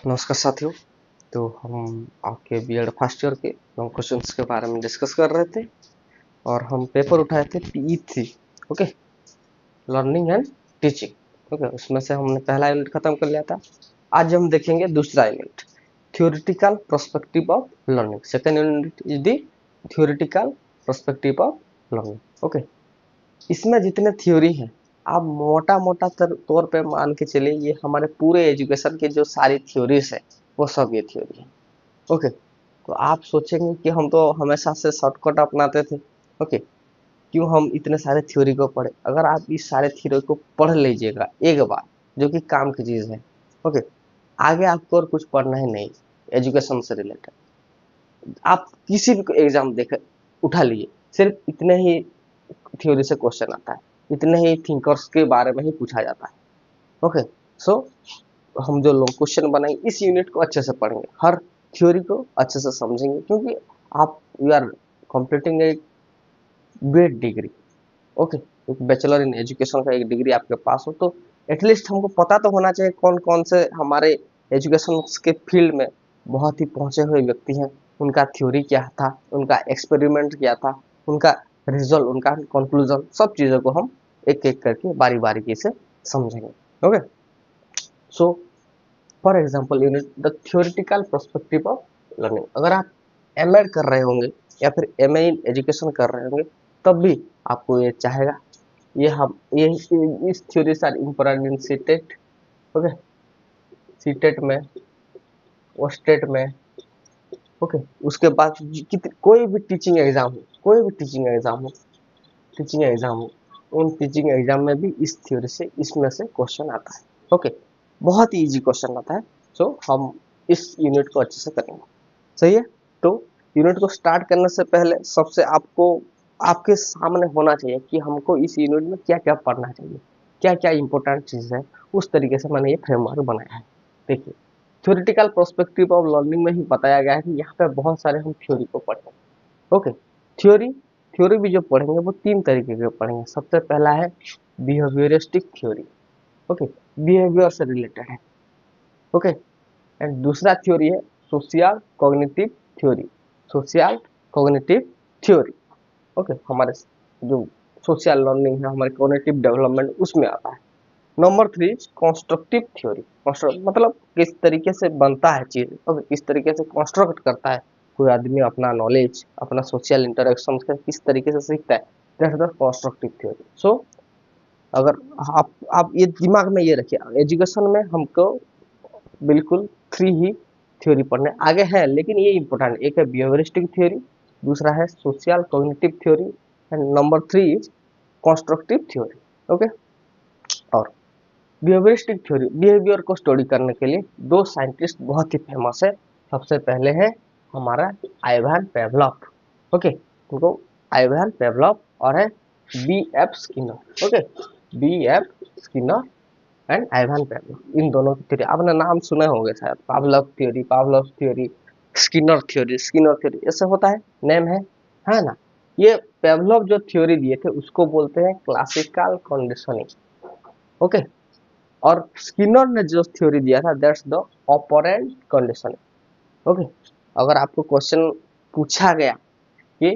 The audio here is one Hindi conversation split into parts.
नमस्कार साथियों। तो हम आपके बीएड फर्स्ट ईयर के लॉन्ग क्वेश्चंस के बारे में डिस्कस कर रहे थे और हम पेपर उठाए थे PE3। Okay, learning and teaching. Okay, उसमें से हमने पहला यूनिट खत्म कर लिया था। आज हम देखेंगे दूसरा unit, theoretical perspective of learning. Second unit is the theoretical perspective of learning. Okay, इसमें जितने थ्योरी हैं आप मोटा मोटा तौर पे मान के चलिए, ये हमारे पूरे एजुकेशन की जो सारी थ्योरीज है वो सब ये थ्योरी है। ओके, तो आप सोचेंगे कि हम तो हमेशा से शॉर्टकट अपनाते थे। ओके, क्यों हम इतने सारे थ्योरी को पढ़े? अगर आप इस सारे थ्योरी को पढ़ लीजिएगा एक बार, जो कि काम की चीज है। ओके, आगे आपको और कुछ पढ़ना ही नहीं एजुकेशन से रिलेटेड। आप किसी भी एग्जाम देख उठा लीजिए, सिर्फ इतने ही थ्योरी से क्वेश्चन आता है, इतने ही थिंकर्स के बारे में ही पूछा जाता है। ओके, सो हम जो लॉन्ग क्वेश्चन बनाएंगे इस यूनिट को अच्छे से पढ़ेंगे, हर थ्योरी को अच्छे से समझेंगे, क्योंकि आप you are completing a BEd degree. Okay, एक बैचलर इन एजुकेशन का एक डिग्री आपके पास हो तो एटलीस्ट हमको पता तो होना चाहिए कौन कौन से हमारे एजुकेशन के फील्ड में बहुत ही पहुंचे हुए व्यक्ति हैं, उनका थ्योरी क्या था, उनका एक्सपेरिमेंट क्या था, उनका रिजल्ट, उनका कंक्लूजन, सब चीज़ों को हम एक एक करके बारी बारीकी से समझेंगे। Okay, so for example unit the theoretical perspective of learning. अगर आप एमएड कर रहे होंगे या फिर एमए इन एजुकेशन कर रहे होंगे तब भी आपको ये चाहेगा, ये इस theories are important in CTET. Okay, CTET में, ओस्टेट में। ओके, उसके बाद कोई भी टीचिंग एग्जाम हो, कोई भी टीचिंग एग्जाम हो, टीचिंग एग्जाम हो, उन टीचिंग एग्जाम में भी इस थ्योरी से, इसमें से क्वेश्चन आता है। ओके, बहुत ही इजी क्वेश्चन आता है। सो हम इस यूनिट को अच्छे से करेंगे। सही है, तो यूनिट को स्टार्ट करने से पहले सबसे आपको आपके सामने होना चाहिए कि हमको इस यूनिट में क्या क्या पढ़ना चाहिए, क्या क्या इंपॉर्टेंट चीज़ है। उस तरीके से मैंने ये फ्रेमवर्क बनाया है। देखिए, थ्योरेटिकल पर्सपेक्टिव ऑफ लर्निंग में ही बताया गया है कि यहाँ पे बहुत सारे हम थ्योरी को पढ़ेंगे। ओके, थ्योरी थ्योरी भी जो पढ़ेंगे वो तीन तरीके के पढ़ेंगे। सबसे पहला है बिहेवियरिस्टिक थ्योरी। ओके, बिहेवियर से रिलेटेड है। ओके, एंड दूसरा थ्योरी है social cognitive theory. Social cognitive theory, okay, हमारे जो सोशल लर्निंग है, हमारे कॉग्निटिव डेवलपमेंट उसमें आता है। Number 3 constructive theory. मतलब किस तरीके से बनता है चीज, ओके, किस तरीके से कंस्ट्रक्ट करता है कोई आदमी अपना नॉलेज, अपना सोशल इंटरेक्शन किस तरीके से सीखता है, दैट्स द कंस्ट्रक्टिव थ्योरी। सो अगर आप ये दिमाग में ये रखिए, एजुकेशन में हमको बिल्कुल 3 ही थ्योरी पढ़ने आगे है, लेकिन ये इंपॉर्टेंट, एक है बिहेवियरिस्टिक थ्योरी, दूसरा है social cognitive theory, and number 3 is constructive theory. Okay, और बिहेवियरिस्टिक थ्योरी, बिहेवियर को स्टडी करने के लिए दो साइंटिस्ट बहुत ही फेमस है। सबसे पहले है हमारा आइवान पेवलॉव। ओके, उनको आइवान पेवलॉव, और है BF Skinner. Okay, BF Skinner and Ivan Pavlov, इन दोनों की थ्योरी आपने नाम सुने होंगे शायद, पावलव थ्योरी, स्किनर थ्योरी, ऐसे होता है, नेम है ना। ये पेवलव जो थ्योरी दिए थे उसको बोलते हैं क्लासिकल कंडीशनिंग। ओके, और स्किनर ने जो थ्योरी दिया था that's the operant conditioning. Okay, अगर आपको क्वेश्चन पूछा गया कि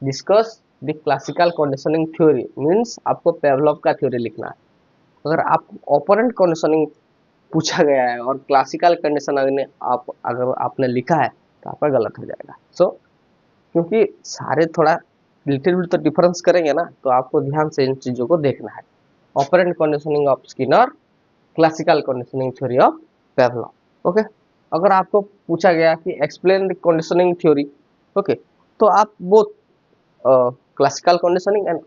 discuss the classical conditioning theory, means आपको पेवलव का थ्योरी लिखना है। अगर आप ऑपरेंट कंडीशनिंग पूछा गया है और क्लासिकल कंडीशन अगर आपने लिखा है तो आपका गलत हो जाएगा। सो क्योंकि सारे थोड़ा लिटिल बिट तो डिफरेंस करेंगे ना, तो आपको ध्यान से इन चीजों को देखना है। Operant conditioning of Skinner, classical conditioning theory of Pavlov. Okay, अगर आपको पूछा गया कि explain the conditioning theory, okay, तो आप both classical conditioning and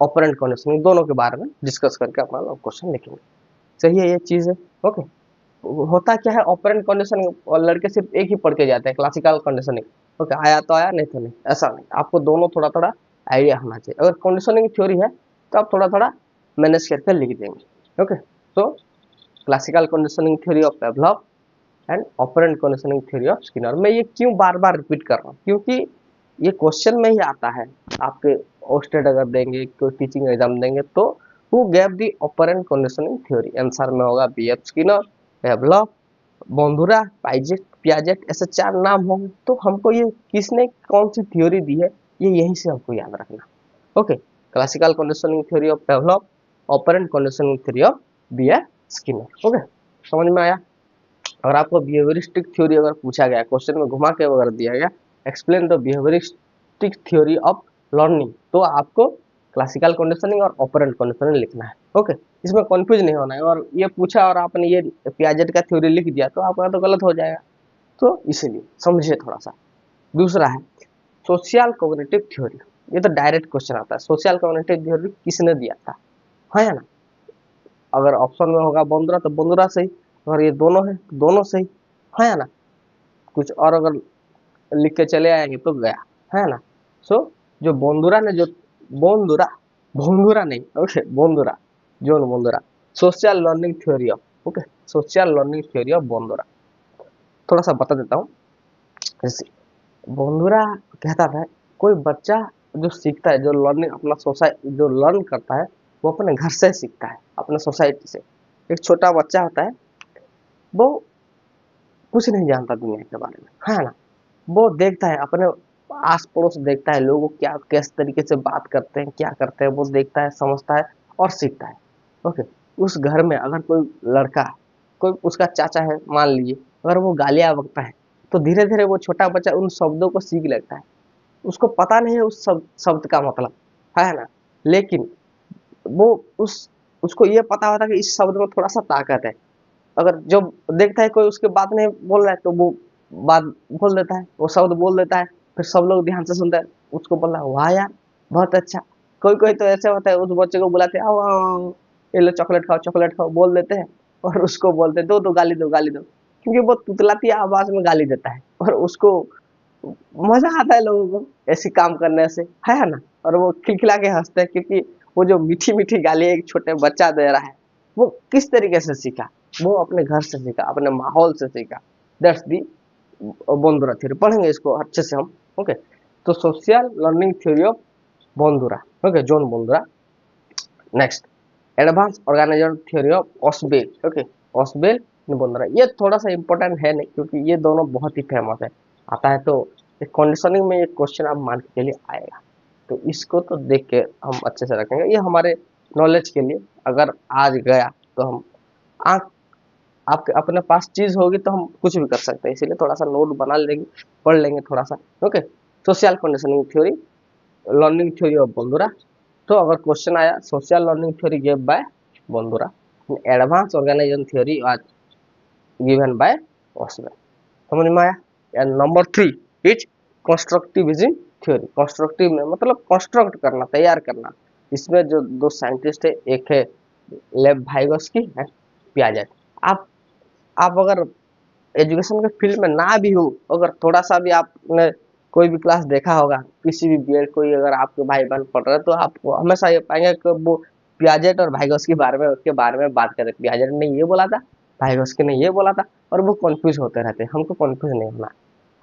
operant conditioning दोनों के बारे में डिस्कस करके अपना क्वेश्चन लिखेंगे। सही है, ये चीज है। ओके, होता क्या है, ऑपरेंट कंडीशनिंग और लड़के सिर्फ एक ही पढ़ के जाते हैं, क्लासिकल कंडीशनिंग। ओके, आया तो आया, नहीं तो नहीं, ऐसा नहीं, आपको दोनों थोड़ा थोड़ा आइडिया होना चाहिए। अगर कंडीशनिंग थ्योरी है तो आप थोड़ा थोड़ा मैनेज करके लिख देंगे। Okay, so classical conditioning theory of Pavlov and operant conditioning theory of Skinner. मैं ये क्यों बार बार रिपीट कर रहा हूँ, क्योंकि ये क्वेश्चन में ही आता है। आपके ओस्टेड अगर देंगे, कोई टीचिंग एग्जाम देंगे तो who gave the operand conditioning theory, answer में होगा BF स्किनर, पेवलॉव बोंदुरा, पाइजेट, पियाजेट, ऐसे 4 नाम होंगे, तो हमको ये किसने कौन सी थ्योरी दी है, ये यहीं से हमको याद रखना। Okay, classical conditioning theory of Pavlov, operant conditioning theory of बीयर स्किनर। ओके, समझ में आया। अगर आपको बिहेवियरिस्टिक थ्योरी अगर पूछा गया, क्वेश्चन में घुमा के अगर दिया गया, explain the behaviouristic theory of learning, तो आपको क्लासिकल कंडीशनिंग और ऑपरेंट कंडीशनिंग लिखना है। ओके, इसमें कंफ्यूज नहीं होना है। और ये पूछा और आपने ये पियाजेट का थ्योरी लिख दिया तो आपका तो गलत हो जाएगा, तो इसीलिए समझिए थोड़ा सा। दूसरा है सोशल कॉग्निटिव थ्योरी। ये तो डायरेक्ट क्वेश्चन आता है, सोशल कॉग्निटिव थ्योरी किसने दिया था, है ना। अगर ऑप्शन में होगा बोंदुरा तो बोंदुरा सही, अगर ये दोनों है तो दोनों सही, है ना। कुछ और अगर लिख के चले आएंगे तो गया, है ना। सो जो बोंदुरा ने जो बोंदुरा बोंदुरा नहीं, okay, Bandura, John Bandura, social learning theory of, okay, social learning theory of Bandura. थोड़ा सा बता देता हूँ। जैसे बोंदुरा कहता था कोई बच्चा जो सीखता है, जो लर्निंग अपना सोसाइटी जो लर्न करता है, वो अपने घर से सीखता है, अपने सोसाइटी से। एक छोटा बच्चा होता है, वो कुछ नहीं जानता दुनिया के बारे में, है ना। वो देखता है अपने आस पड़ोस, देखता है लोगों क्या किस तरीके से बात करते हैं, क्या करते हैं, वो देखता है, समझता है और सीखता है। ओके, उस घर में अगर कोई लड़का, कोई उसका चाचा है मान लीजिए, अगर वो गालियां बकता है, तो धीरे धीरे वो छोटा बच्चा उन शब्दों को सीख लेता है। उसको पता नहीं है उस शब्द का मतलब, है ना। लेकिन वो उसको ये पता होता है कि इस शब्द में थोड़ा सा ताकत है। अगर जो देखता है कोई उसके बात नहीं बोल रहा है, तो वो बात बोल देता है, वो शब्द बोल देता है। फिर सब लोग ध्यान से सुनते हैं, उसको बोल रहा है वाह यार बहुत अच्छा। कोई कोई तो ऐसे होता है, उस बच्चे को बुलाते हैं, आओ आओ आओ, ये लो चॉकलेट खाओ बोल देते हैं। और उसको बोलते हैं दो दो गाली दो गाली दो, क्योंकि वो तुतलाती आवाज में गाली देता है और उसको मजा आता है लोगों को ऐसे काम करने से, है ना। और वो खिलखिला के हंसते हैं, क्योंकि वो जो मीठी मीठी गाली एक छोटे बच्चा दे रहा है, वो किस तरीके से सीखा, वो अपने घर से सीखा, अपने माहौल से सीखा। दैट्स दी बोंदुरा थ्योरी, पढ़ेंगे इसको अच्छे से हम। ओके, तो social learning theory of Bandura, okay, John Bandura. Next, advance organiser theory of Ausubel, okay, Ausubel Bandura. ये थोड़ा सा इंपॉर्टेंट है नहीं, क्योंकि ये दोनों बहुत ही फेमस है, आता है तो कंडीशनिंग में ये क्वेश्चन आप मान के लिए आएगा। तो इसको तो देख के हम अच्छे से रखेंगे, ये हमारे नॉलेज के लिए। अगर आज गया तो हम आंख आपके अपने पास चीज होगी तो हम कुछ भी कर सकते हैं, इसीलिए थोड़ा सा नोट बना लेंगे, पढ़ लेंगे थोड़ा सा। Okay, social conditioning theory, learning theory of Bandura. तो अगर क्वेश्चन आया social learning theory give by Bandura, advance organisation theory आज गिवन बाय ऑस्वेल। समझ में आया। And number 3 is constructivism theory. Constructive में मतलब कंस्ट्रक्ट करना, तैयार करना। इसमें जो दो साइंटिस्ट है, एक है लेव वाइगोत्स्की एंड पियाजेट। आप आप अगर एजुकेशन के फील्ड में ना भी हो, अगर थोड़ा सा भी आपने कोई भी क्लास देखा होगा, किसी भी बीएड कोई अगर आपके भाई बहन पढ़ रहे हैं, तो आपको हमेशा ये पाएंगे कि वो पियाजेट और वाइगोत्स्की के बारे में, उसके बारे में बात करें, पियाजेट ने ये बोला था, वाइगोत्स्की ने ये बोला था, और वो कंफ्यूज होते रहते हैं। हमको कंफ्यूज नहीं होना,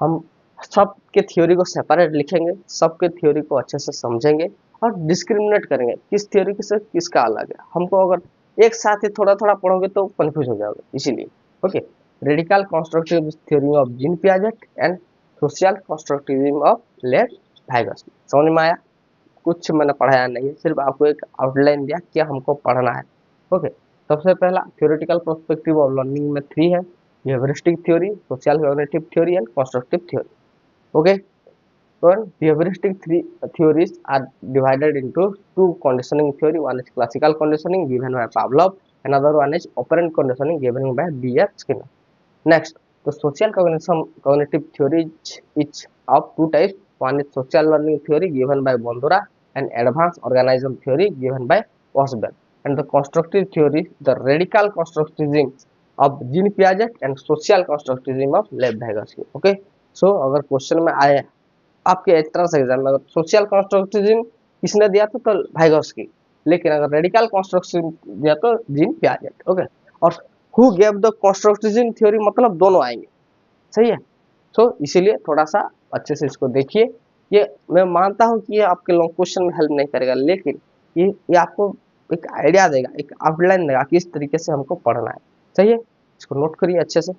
हम सबके थ्योरी को सेपरेट लिखेंगे, सबके थ्योरी को अच्छे से समझेंगे और डिस्क्रिमिनेट करेंगे किस थ्योरी से किसका अलग है। हमको अगर एक साथ ही थोड़ा थोड़ा पढ़ोगे तो कंफ्यूज हो जाओगे, इसीलिए। Okay, radical constructive theory of gene Piaget and social constructivism of लेव वाइगोत्स्की। समझ में आया। कुछ मैंने पढ़ाया नहीं है, सिर्फ आपको एक आउटलाइन दिया क्या हमको पढ़ना है। ओके, सबसे पहला थ्योरेटिकल पर्सपेक्टिव ऑफ लर्निंग में 3 है, heuristic theory, social cognitive theory and constructive theory. Okay, so behavioristic theories are divided into two conditioning theory. One is classical conditioning given by Pavlov, another one is operant conditioning given by B.F. Skinner. Next, the social cognitive theory is of two types. One is social learning theory given by Bandura and advanced organism theory given by Osborne. And the constructive theory, the radical constructivism of Jean Piaget and social constructivism of Lev Vygotsky. Okay, so अगर क्वेश्चन में आए आपके एंट्रेंस एग्जाम में, अगर सोशल कंस्ट्रक्टिविज्म किसने दिया था तो वाइगोत्स्की, लेकिन अगर रेडिकल कंस्ट्रक्टिविज्म दिया तो जीन पियाजेट। ओके, और who gave the constructivism theory, मतलब दोनों आएंगे, सही है। तो इसीलिए थोड़ा सा अच्छे से इसको देखिए। ये मैं मानता हूं कि ये आपके लॉन्ग क्वेश्चन में हेल्प नहीं करेगा, लेकिन ये आपको एक आइडिया देगा, एक आउटलाइन देगा किस तरीके से हमको पढ़ना है, सही है। इसको नोट करिए अच्छे से।